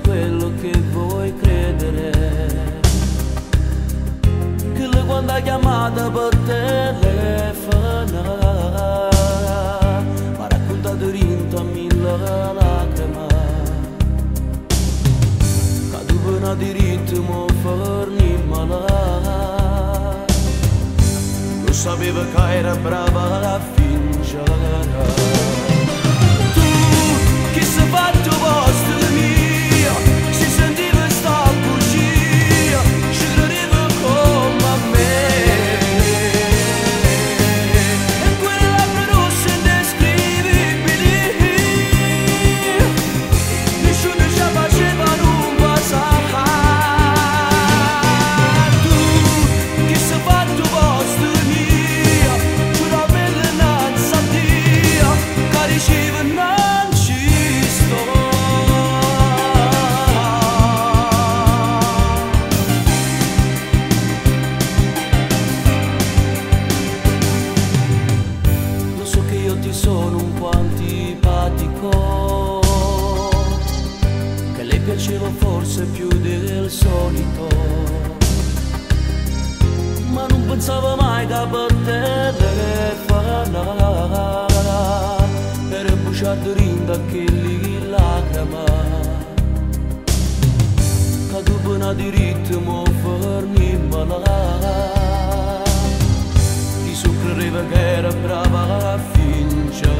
quello che vuoi credere, che le quando hai chiamato per telefono mi ha raccontato rinto a mille lacrime, che tu per un diritto mi forni malà, non sapeva che era brava a fingere. Chi si è fatto posto mio, si sentiva sta bugia, ci credeva come a me. E quelle labbra rosse indescrivibili, nessuno ci faceva non passare. Tu, chi si è fatto posto mio, giuramente innanzi a Dio, che diceva no. Sono un po' antipatico, che le piaceva forse più del solito, ma non pensavo mai che per telefono per bruciare rinda che lì lacrima, che tu per un diritto mi forni malà. Credeva che era brava a fingere.